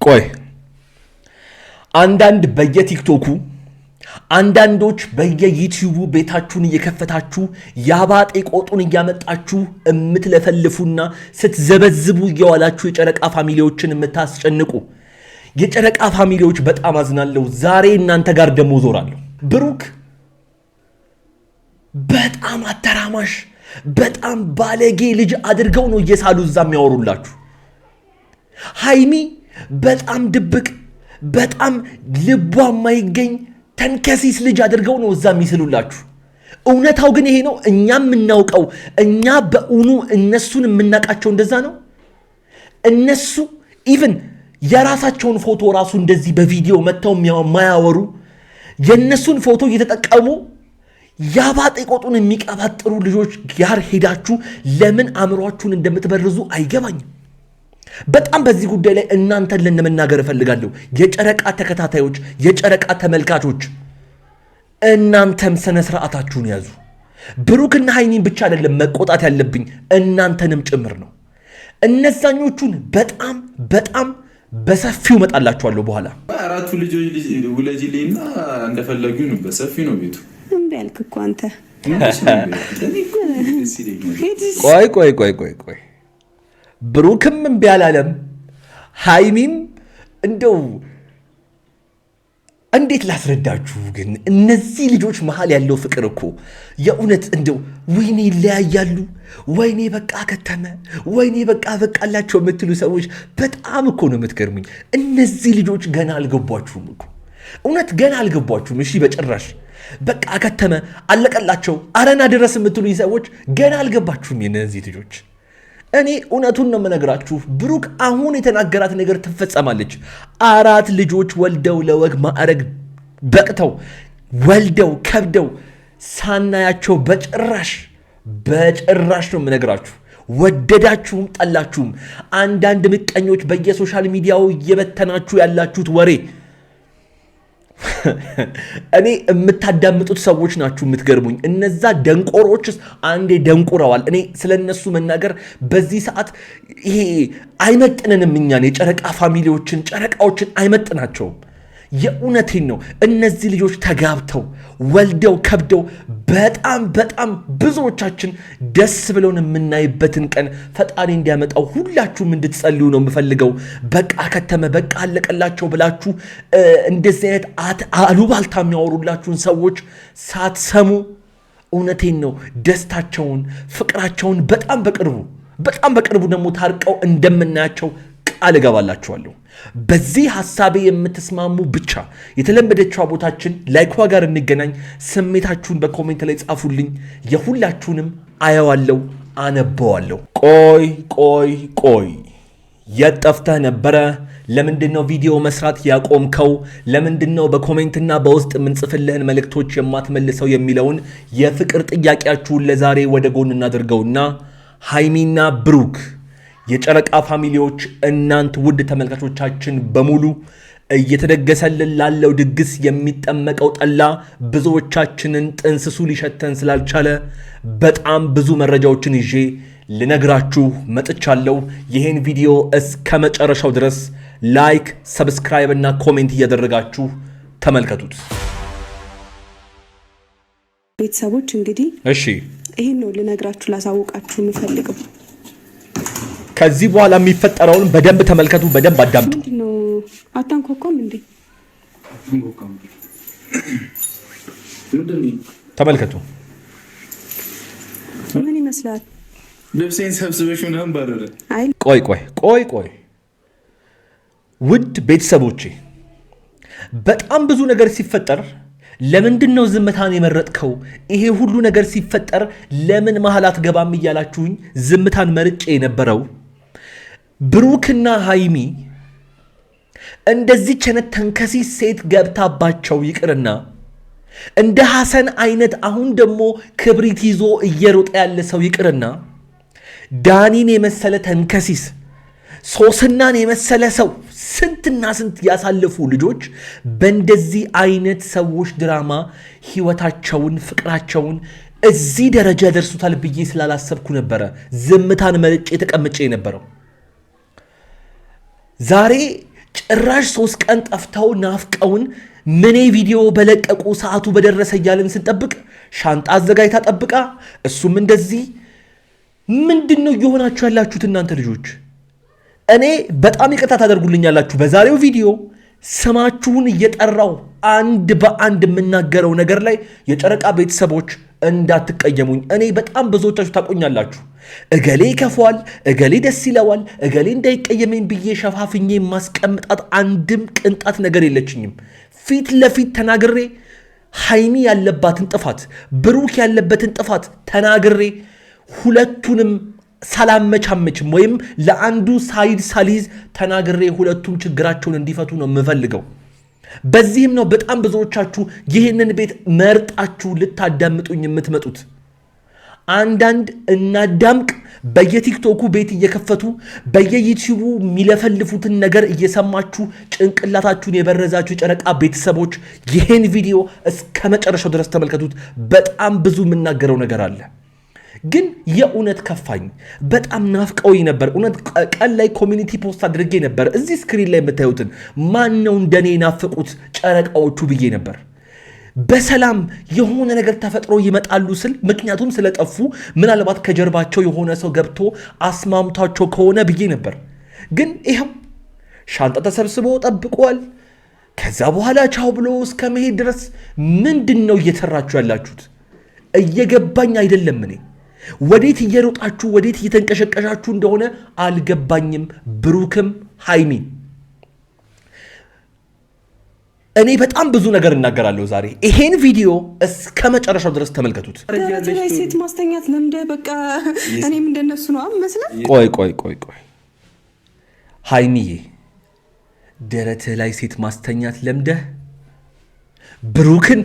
ቆይ አንዳንድ በየቲክቶኩ አንዳንዶች በየዩቲዩቡ ቤታችሁን እየከፈታችሁ ያባጤ ቆጡን እያመጣችሁ እምትለፈልፉና ስትዘበዝቡ እየዋላችሁ የጨረቃ ፋሚሊዎችን የምታስጨንቁ የጨረቃ ፋሚሊዎች በጣም አዝናለሁ። ዛሬ እናንተ ጋር ደሞ ዞራለሁ። ብሩክ በጣም አተራማሽ በጣም ባለጌ ልጅ አድርገው ነው እየሳሉ እዛ የሚያወሩላችሁ። ሃይሚ በጣም ድብቅ በጣም ልቧ የማይገኝ ተንከሲስ ልጅ አድርገው ነው እዛ የሚስሉላችሁ። እውነታው ግን ይሄ ነው። እኛም የምናውቀው እኛ በእውኑ እነሱን የምናውቃቸው እንደዛ ነው። እነሱ ኢቭን የራሳቸውን ፎቶ ራሱ እንደዚህ በቪዲዮ መጥተው የማያወሩ የነሱን ፎቶ እየተጠቀሙ ያባጤ ቆጡን የሚቀባጥሩ ልጆች ጋር ሄዳችሁ ለምን አእምሯችሁን እንደምትበርዙ አይገባኝም። በጣም በዚህ ጉዳይ ላይ እናንተን ለመናገር እፈልጋለሁ። የጨረቃ ተከታታዮች የጨረቃ ተመልካቾች እናንተም ስነ ስርዓታችሁን ያዙ። ብሩክና ሃይሚን ብቻ አይደለም መቆጣት ያለብኝ እናንተንም ጭምር ነው። እነዛኞቹን በጣም በጣም በሰፊው መጣላችኋለሁ በኋላ። አራቱ ልጆች ውለጂልኝና እንደፈለጉ ነው። በሰፊው ነው ቤቱ። እምቢ አልክ እኮ አንተ። ቆይ ብሩክም እምቢ አላለም። ሃይሚም እንደው እንዴት ላስረዳችሁ ግን እነዚህ ልጆች መሃል ያለው ፍቅር እኮ የእውነት እንደው ወይኔ ይለያያሉ፣ ወይኔ በቃ ከተመ፣ ወይኔ በቃ በቃላቸው የምትሉ ሰዎች በጣም እኮ ነው የምትገርሙኝ። እነዚህ ልጆች ገና አልገቧችሁም እኮ እውነት ገና አልገቧችሁም። እሺ በጭራሽ በቃ ከተመ አለቀላቸው አረና ድረስ የምትሉኝ ሰዎች ገና አልገባችሁም የነዚህ ልጆች። እኔ እውነቱን ነው የምነግራችሁ። ብሩክ አሁን የተናገራት ነገር ትፈጸማለች። 4 ልጆች ወልደው ለወግ ማዕረግ በቅተው ወልደው ከብደው ሳናያቸው በጭራሽ ነው የምነግራችሁ። ወደዳችሁም ጠላችሁም አንዳንድ ምቀኞች በየሶሻል ሚዲያው እየበተናችሁ ያላችሁት ወሬ እኔ የምታዳምጡት ሰዎች ናችሁ የምትገርሙኝ። እነዛ ደንቆሮችስ አንዴ ደንቁረዋል። እኔ ስለነሱ መናገር በዚህ ሰዓት ይሄ አይመጥነንም። እኛን የጨረቃ ፋሚሊዎችን ጨረቃዎችን አይመጥናቸውም። የእውነቴን ነው። እነዚህ ልጆች ተጋብተው ወልደው ከብደው በጣም ብዙዎቻችን ደስ ብለውን የምናይበትን ቀን ፈጣሪ እንዲያመጣው ሁላችሁም እንድትጸልዩ ነው የምፈልገው። በቃ ከተመ በቃ አለቀላቸው ብላችሁ እንደዚህ አይነት አሉባልታ የሚያወሩላችሁን ሰዎች ሳትሰሙ እውነቴን ነው ደስታቸውን ፍቅራቸውን በጣም በቅርቡ ደግሞ ታርቀው እንደምናያቸው ቃል እገባላችኋለሁ። በዚህ ሐሳቤ የምትስማሙ ብቻ የተለመደችው ቦታችን ላይኳ ጋር እንገናኝ። ስሜታችሁን በኮሜንት ላይ ጻፉልኝ። የሁላችሁንም አየዋለሁ አነበዋለሁ። ቆይ የጠፍተህ ነበረ? ለምንድነው ቪዲዮ መስራት ያቆምከው? ለምንድነው በኮሜንትና በውስጥ የምንጽፍልህን መልእክቶች የማትመልሰው የሚለውን የፍቅር ጥያቄያችሁን ለዛሬ ወደ ጎን እናድርገውና ሃይሚና ብሩክ የጨረቃ ፋሚሊዎች እናንት ውድ ተመልካቾቻችን በሙሉ እየተደገሰልን ላለው ድግስ የሚጠመቀው ጠላ ብዙዎቻችንን ጥንስሱ ሊሸተን ስላልቻለ በጣም ብዙ መረጃዎችን ይዤ ልነግራችሁ መጥቻለሁ። ይሄን ቪዲዮ እስከ መጨረሻው ድረስ ላይክ፣ ሰብስክራይብ እና ኮሜንት እያደረጋችሁ ተመልከቱት። ቤተሰቦች እንግዲህ እሺ ይሄን ነው ልነግራችሁ ላሳውቃችሁ የምፈልገው። ከዚህ በኋላ የሚፈጠረውን በደንብ ተመልከቱ፣ በደንብ አዳምጡ። ምንድነው አታንኳኳም እንዴ? ተመልከቱ። ምን ይመስላል? ልብሴን ሰብስበሽ ምናምን ባረረ። ቆይ ውድ ቤተሰቦቼ በጣም ብዙ ነገር ሲፈጠር ለምንድን ነው ዝምታን የመረጥከው? ይሄ ሁሉ ነገር ሲፈጠር ለምን መሃል አትገባም እያላችሁኝ ዝምታን መርጬ የነበረው ብሩክና ሃይሚ እንደዚህ ቸነት ተንከሲስ ሴት ገብታባቸው ይቅርና እንደ ሐሰን አይነት አሁን ደግሞ ክብሪት ይዞ እየሮጠ ያለ ሰው ይቅርና ዳኒን የመሰለ ተንከሲስ ሶስናን የመሰለ ሰው ስንትና ስንት ያሳለፉ ልጆች በእንደዚህ አይነት ሰዎች ድራማ ህይወታቸውን ፍቅራቸውን እዚህ ደረጃ ደርሱታል ብዬ ስላላሰብኩ ነበረ ዝምታን መርጬ ተቀምጬ የነበረው። ዛሬ ጭራሽ 3 ቀን ጠፍተው ናፍቀውን ምኔ ቪዲዮ በለቀቁ ሰዓቱ በደረሰ እያልን ስንጠብቅ ሻንጣ አዘጋጅታ ጠብቃ እሱም እንደዚህ ምንድነው እየሆናችሁ ያላችሁት እናንተ ልጆች? እኔ በጣም ይቅርታ ታደርጉልኛላችሁ። በዛሬው ቪዲዮ ስማችሁን እየጠራው አንድ በአንድ የምናገረው ነገር ላይ የጨረቃ ቤተሰቦች እንዳትቀየሙኝ። እኔ በጣም ብዙዎቻችሁ ታቆኛላችሁ። እገሌ ይከፋዋል፣ እገሌ ደስ ይለዋል፣ እገሌ እንዳይቀየመኝ ብዬ ሸፋፍኜ ማስቀምጣት አንድም ቅንጣት ነገር የለችኝም። ፊት ለፊት ተናግሬ ሃይሚ ያለባትን ጥፋት፣ ብሩክ ያለበትን ጥፋት ተናግሬ ሁለቱንም ሳላመቻመችም ወይም ለአንዱ ሳይድ ሳሊዝ ተናግሬ ሁለቱም ችግራቸውን እንዲፈቱ ነው የምፈልገው። በዚህም ነው በጣም ብዙዎቻችሁ ይህንን ቤት መርጣችሁ ልታዳምጡኝ የምትመጡት። አንዳንድ እናዳምቅ በየቲክቶኩ ቤት እየከፈቱ በየዩቲዩቡ የሚለፈልፉትን ነገር እየሰማችሁ ጭንቅላታችሁን የበረዛችሁ የጨረቃ ቤተሰቦች ይህን ቪዲዮ እስከ መጨረሻው ድረስ ተመልከቱት። በጣም ብዙ የምናገረው ነገር አለ። ግን የእውነት ከፋኝ። በጣም ናፍቀውኝ ነበር። እውነት ቀን ላይ ኮሚኒቲ ፖስት አድርጌ ነበር። እዚህ ስክሪን ላይ የምታዩትን ማን ነው እንደኔ ናፍቁት ጨረቃዎቹ ብዬ ነበር። በሰላም የሆነ ነገር ተፈጥሮ ይመጣሉ ስል ምክንያቱም ስለጠፉ ምናልባት ከጀርባቸው የሆነ ሰው ገብቶ አስማምቷቸው ከሆነ ብዬ ነበር። ግን ይኸው ሻንጣ ተሰብስቦ ጠብቋል። ከዛ በኋላ ቻው ብሎ እስከ መሄድ ድረስ ምንድን ነው እየሰራችሁ ያላችሁት? እየገባኝ አይደለም። እኔ ወዴት እየሮጣችሁ ወዴት እየተንቀሸቀሻችሁ እንደሆነ አልገባኝም። ብሩክም ሃይሚ እኔ በጣም ብዙ ነገር እናገራለሁ ዛሬ። ይሄን ቪዲዮ እስከ መጨረሻው ድረስ ተመልከቱት። ደረትህ ላይ ሴት ማስተኛት ለምደህ በቃ እኔም እንደነሱ ነው መስለን። ቆይ ሃይሚዬ ደረትህ ላይ ሴት ማስተኛት ለምደህ ብሩክን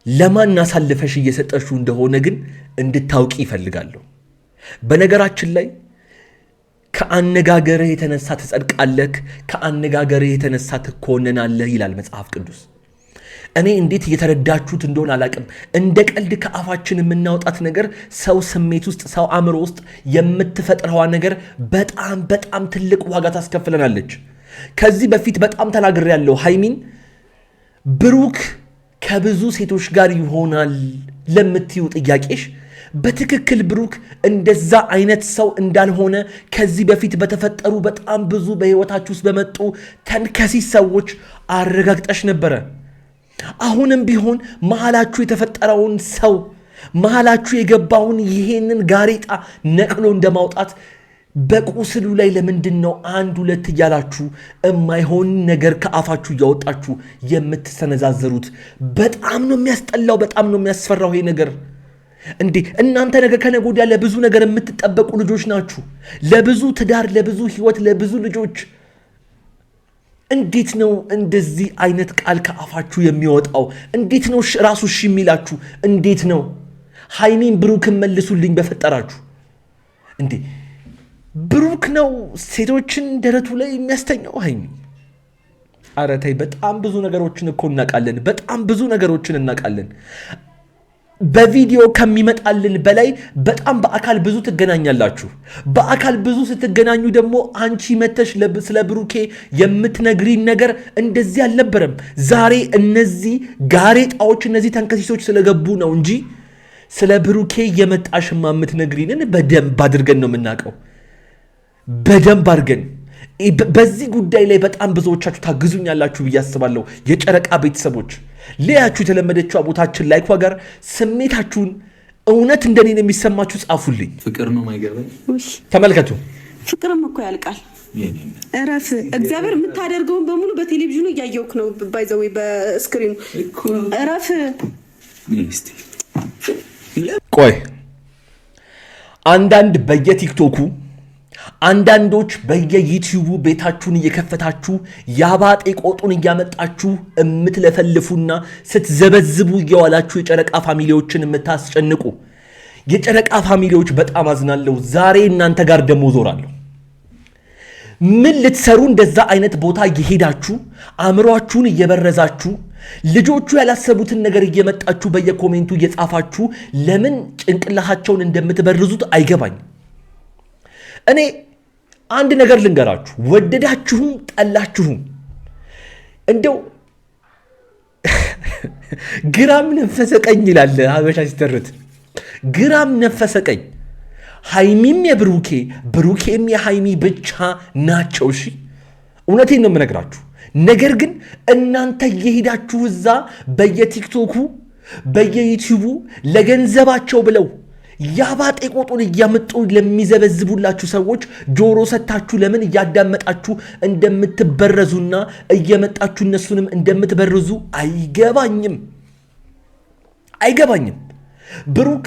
ለማን አሳልፈሽ እየሰጠሽው እንደሆነ ግን እንድታውቂ ይፈልጋለሁ። በነገራችን ላይ ከአነጋገርህ የተነሳ ትጸድቃለህ፣ ከአነጋገርህ የተነሳ ትኮነናለህ ይላል መጽሐፍ ቅዱስ። እኔ እንዴት እየተረዳችሁት እንደሆነ አላቅም። እንደ ቀልድ ከአፋችን የምናወጣት ነገር ሰው ስሜት ውስጥ ሰው አእምሮ ውስጥ የምትፈጥረዋ ነገር በጣም በጣም ትልቅ ዋጋ ታስከፍለናለች። ከዚህ በፊት በጣም ተናግሬያለሁ። ሃይሚን ብሩክ ከብዙ ሴቶች ጋር ይሆናል ለምትዩ ጥያቄሽ በትክክል ብሩክ እንደዛ አይነት ሰው እንዳልሆነ ከዚህ በፊት በተፈጠሩ በጣም ብዙ በህይወታችሁ ውስጥ በመጡ ተንከሲስ ሰዎች አረጋግጠሽ ነበረ። አሁንም ቢሆን መሃላችሁ የተፈጠረውን ሰው መሃላችሁ የገባውን ይሄንን ጋሬጣ ነቅሎ እንደማውጣት በቁስሉ ላይ ለምንድን ነው አንድ ሁለት እያላችሁ የማይሆን ነገር ከአፋችሁ እያወጣችሁ የምትሰነዛዘሩት? በጣም ነው የሚያስጠላው። በጣም ነው የሚያስፈራው ይሄ ነገር። እንዴ እናንተ ነገ ከነገ ወዲያ ለብዙ ነገር የምትጠበቁ ልጆች ናችሁ። ለብዙ ትዳር፣ ለብዙ ህይወት፣ ለብዙ ልጆች። እንዴት ነው እንደዚህ አይነት ቃል ከአፋችሁ የሚወጣው? እንዴት ነው ራሱ እሺ የሚላችሁ? እንዴት ነው? ሃይሚን ብሩክን መልሱልኝ በፈጠራችሁ። እንዴ ብሩክ ነው ሴቶችን ደረቱ ላይ የሚያስተኛው? ሃይሚ ኧረ ተይ። በጣም ብዙ ነገሮችን እኮ እናውቃለን። በጣም ብዙ ነገሮችን እናውቃለን። በቪዲዮ ከሚመጣልን በላይ በጣም በአካል ብዙ ትገናኛላችሁ። በአካል ብዙ ስትገናኙ ደግሞ አንቺ መተሽ ስለ ብሩኬ የምትነግሪን ነገር እንደዚህ አልነበረም። ዛሬ እነዚህ ጋሬጣዎች እነዚህ ተንከሲሶች ስለገቡ ነው እንጂ ስለ ብሩኬ የመጣሽማ የምትነግሪንን በደንብ አድርገን ነው የምናውቀው። በደንብ አድርገን በዚህ ጉዳይ ላይ በጣም ብዙዎቻችሁ ታግዙኛላችሁ ብዬ አስባለሁ። የጨረቃ ቤተሰቦች ለያችሁ የተለመደችው ቦታችን ላይ ጋር ስሜታችሁን እውነት እንደኔ ነው የሚሰማችሁ ጻፉልኝ። ፍቅር ነው ማይገባኝ። ተመልከቱ። ፍቅርም እኮ ያልቃል። እረፍ። እግዚአብሔር የምታደርገውን በሙሉ በቴሌቪዥኑ እያየውክ ነው። ባይዘው በስክሪኑ እረፍ። ቆይ አንዳንድ በየቲክቶኩ አንዳንዶች በየዩቲዩቡ ቤታችሁን እየከፈታችሁ ያባጤ ቆጡን እያመጣችሁ የምትለፈልፉና ስትዘበዝቡ እየዋላችሁ የጨረቃ ፋሚሊዎችን የምታስጨንቁ የጨረቃ ፋሚሊዎች በጣም አዝናለሁ። ዛሬ እናንተ ጋር ደሞ ዞራለሁ። ምን ልትሰሩ እንደዛ አይነት ቦታ እየሄዳችሁ አእምሯችሁን እየበረዛችሁ ልጆቹ ያላሰቡትን ነገር እየመጣችሁ በየኮሜንቱ እየጻፋችሁ ለምን ጭንቅላታቸውን እንደምትበርዙት አይገባኝ። እኔ አንድ ነገር ልንገራችሁ፣ ወደዳችሁም ጠላችሁም እንደው ግራም ነፈሰ ቀኝ ይላል ሀበሻ ሲተርት። ግራም ነፈሰ ቀኝ ሃይሚም የብሩኬ ብሩኬም የሃይሚ ብቻ ናቸው። እሺ እውነቴን ነው የምነግራችሁ። ነገር ግን እናንተ እየሄዳችሁ እዛ በየቲክቶኩ በየዩቲዩቡ ለገንዘባቸው ብለው ያባጤ ቆጡን እያመጡ ለሚዘበዝቡላችሁ ሰዎች ጆሮ ሰታችሁ ለምን እያዳመጣችሁ እንደምትበረዙና እየመጣችሁ እነሱንም እንደምትበርዙ አይገባኝም። ብሩክ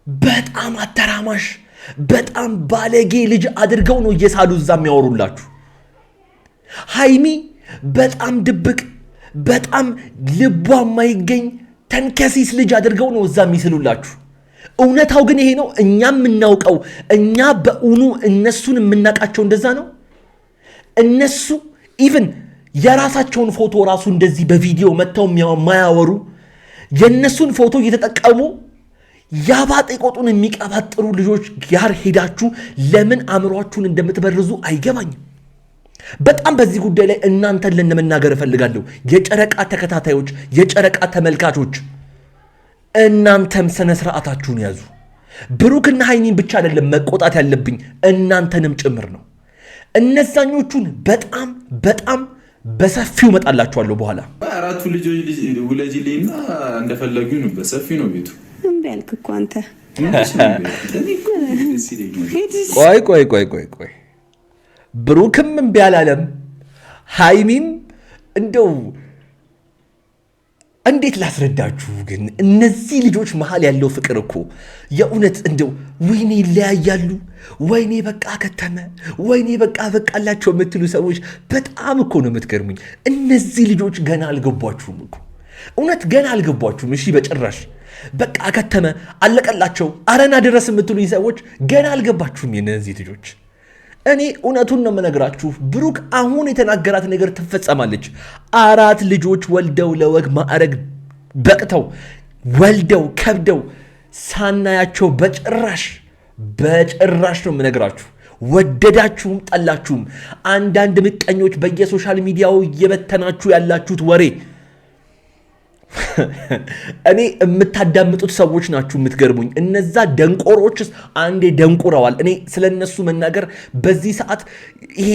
በጣም አተራማሽ በጣም ባለጌ ልጅ አድርገው ነው እየሳሉ እዛ የሚያወሩላችሁ። ሃይሚ በጣም ድብቅ በጣም ልቧ የማይገኝ ተንከሲስ ልጅ አድርገው ነው እዛ የሚስሉላችሁ። እውነታው ግን ይሄ ነው። እኛ የምናውቀው እኛ በእውኑ እነሱን የምናውቃቸው እንደዛ ነው። እነሱ ኢቭን የራሳቸውን ፎቶ ራሱ እንደዚህ በቪዲዮ መጥተው የማያወሩ የእነሱን ፎቶ እየተጠቀሙ ያባጤ ቆጡን የሚቀባጥሩ ልጆች ጋር ሄዳችሁ ለምን አእምሯችሁን እንደምትበርዙ አይገባኝም። በጣም በዚህ ጉዳይ ላይ እናንተን ለመናገር እፈልጋለሁ። የጨረቃ ተከታታዮች፣ የጨረቃ ተመልካቾች እናንተም ስነ ስርዓታችሁን ያዙ። ብሩክና ሃይሚን ብቻ አይደለም መቆጣት ያለብኝ እናንተንም ጭምር ነው። እነዛኞቹን በጣም በሰፊው መጣላችኋለሁ በኋላ። አራቱ ልጆች ውለጂልኝና እንደፈለጉ ነው። በሰፊው ነው ቤቱ። እምቢ አልክ እኮ አንተ። ቆይ ብሩክም እምቢ አላለም። ሃይሚም እንደው እንዴት ላስረዳችሁ ግን እነዚህ ልጆች መሃል ያለው ፍቅር እኮ የእውነት እንደው ወይኔ ይለያያሉ፣ ወይኔ በቃ ከተመ፣ ወይኔ በቃ በቃላቸው የምትሉ ሰዎች በጣም እኮ ነው የምትገርሙኝ። እነዚህ ልጆች ገና አልገቧችሁም እኮ እውነት ገና አልገቧችሁም። እሺ በጭራሽ በቃ ከተመ አለቀላቸው አረና ድረስ የምትሉኝ ሰዎች ገና አልገባችሁም የነዚህ ልጆች። እኔ እውነቱን ነው የምነግራችሁ። ብሩክ አሁን የተናገራት ነገር ትፈጸማለች። 4 ልጆች ወልደው ለወግ ማዕረግ በቅተው ወልደው ከብደው ሳናያቸው በጭራሽ ነው የምነግራችሁ። ወደዳችሁም ጠላችሁም አንዳንድ ምቀኞች በየሶሻል ሚዲያው እየበተናችሁ ያላችሁት ወሬ እኔ የምታዳምጡት ሰዎች ናችሁ የምትገርሙኝ። እነዛ ደንቆሮችስ አንዴ ደንቁረዋል። እኔ ስለነሱ መናገር በዚህ ሰዓት ይሄ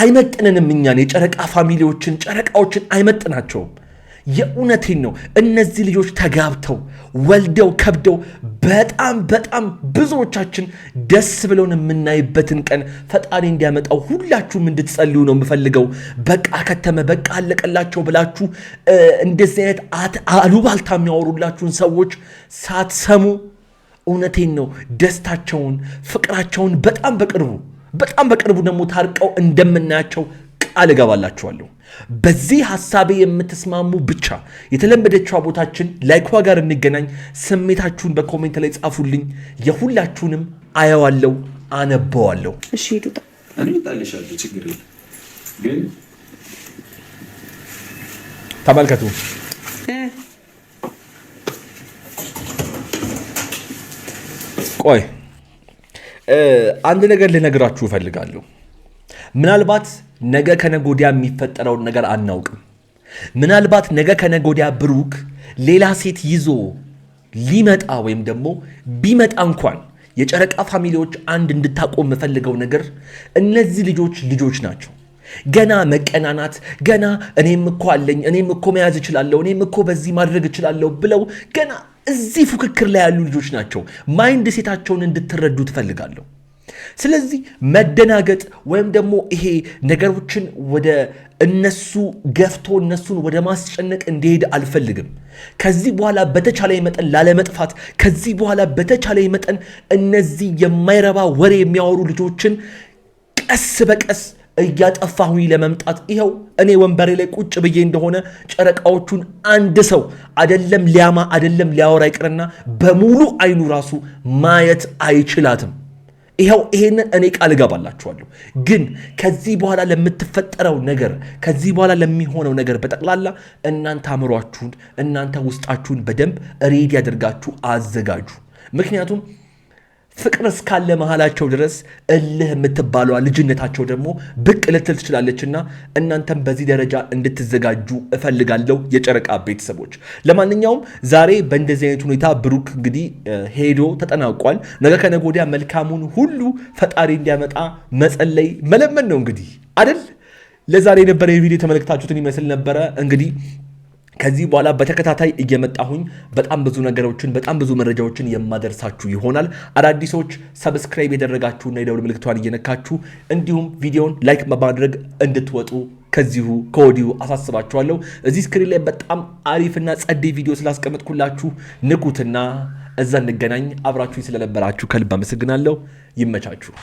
አይመጥንንም። እኛን የጨረቃ ፋሚሊዎችን ጨረቃዎችን አይመጥናቸውም። የእውነቴን ነው። እነዚህ ልጆች ተጋብተው ወልደው ከብደው በጣም ብዙዎቻችን ደስ ብለውን የምናይበትን ቀን ፈጣሪ እንዲያመጣው ሁላችሁም እንድትጸልዩ ነው የምፈልገው። በቃ ከተመ በቃ አለቀላቸው ብላችሁ እንደዚህ አይነት አሉባልታ የሚያወሩላችሁን ሰዎች ሳትሰሙ እውነቴን ነው ደስታቸውን ፍቅራቸውን በጣም በቅርቡ ደግሞ ታርቀው እንደምናያቸው ቃል እገባላችኋለሁ። በዚህ ሐሳቤ የምትስማሙ ብቻ የተለመደችው ቦታችን ላይኳ ጋር እንገናኝ። ስሜታችሁን በኮሜንት ላይ ጻፉልኝ። የሁላችሁንም አየዋለሁ፣ አነበዋለሁ። እሺ ዱጣ እኔ ታልሻለሁ፣ ችግር የለም ግን ተመልከቱ። ቆይ አንድ ነገር ልነግራችሁ እፈልጋለሁ። ምናልባት ነገ ከነጎዲያ የሚፈጠረውን ነገር አናውቅም። ምናልባት ነገ ከነጎዲያ ብሩክ ሌላ ሴት ይዞ ሊመጣ ወይም ደግሞ ቢመጣ እንኳን የጨረቃ ፋሚሊዎች አንድ እንድታቆም የምፈልገው ነገር እነዚህ ልጆች ናቸው። ገና መቀናናት ገና እኔም እኮ አለኝ፣ እኔም እኮ መያዝ እችላለሁ፣ እኔም እኮ በዚህ ማድረግ እችላለሁ ብለው ገና እዚህ ፉክክር ላይ ያሉ ልጆች ናቸው። ማይንድ ሴታቸውን እንድትረዱ ትፈልጋለሁ። ስለዚህ መደናገጥ ወይም ደግሞ ይሄ ነገሮችን ወደ እነሱ ገፍቶ እነሱን ወደ ማስጨነቅ እንዲሄድ አልፈልግም። ከዚህ በኋላ በተቻለ መጠን ላለመጥፋት፣ ከዚህ በኋላ በተቻለ መጠን እነዚህ የማይረባ ወሬ የሚያወሩ ልጆችን ቀስ በቀስ እያጠፋሁኝ ለመምጣት ይኸው እኔ ወንበሬ ላይ ቁጭ ብዬ እንደሆነ ጨረቃዎቹን አንድ ሰው አይደለም ሊያማ አይደለም ሊያወራ ይቅርና በሙሉ አይኑ ራሱ ማየት አይችላትም። ይኸው ይሄንን እኔ ቃል እገባላችኋለሁ። ግን ከዚህ በኋላ ለምትፈጠረው ነገር ከዚህ በኋላ ለሚሆነው ነገር በጠቅላላ እናንተ አእምሯችሁን እናንተ ውስጣችሁን በደንብ ሬዲ ያደርጋችሁ አዘጋጁ። ምክንያቱም ፍቅር እስካለ መሃላቸው ድረስ እልህ የምትባለዋ ልጅነታቸው ደግሞ ብቅ ልትል ትችላለችና እናንተም በዚህ ደረጃ እንድትዘጋጁ እፈልጋለሁ የጨረቃ ቤተሰቦች። ለማንኛውም ዛሬ በእንደዚህ አይነት ሁኔታ ብሩክ እንግዲህ ሄዶ ተጠናቋል። ነገ ከነገ ወዲያ መልካሙን ሁሉ ፈጣሪ እንዲያመጣ መጸለይ መለመን ነው እንግዲህ አይደል? ለዛሬ የነበረ የቪዲዮ ተመልክታችሁትን ይመስል ነበረ። እንግዲህ ከዚህ በኋላ በተከታታይ እየመጣሁኝ በጣም ብዙ ነገሮችን በጣም ብዙ መረጃዎችን የማደርሳችሁ ይሆናል። አዳዲሶች ሰብስክራይብ ያደረጋችሁና የደውል ምልክቷን እየነካችሁ እንዲሁም ቪዲዮን ላይክ በማድረግ እንድትወጡ ከዚሁ ከወዲሁ አሳስባችኋለሁ። እዚህ ስክሪን ላይ በጣም አሪፍና ጸዴ ቪዲዮ ስላስቀመጥኩላችሁ ንኩትና እዛ እንገናኝ። አብራችሁኝ ስለነበራችሁ ከልብ አመሰግናለሁ። ይመቻችሁ።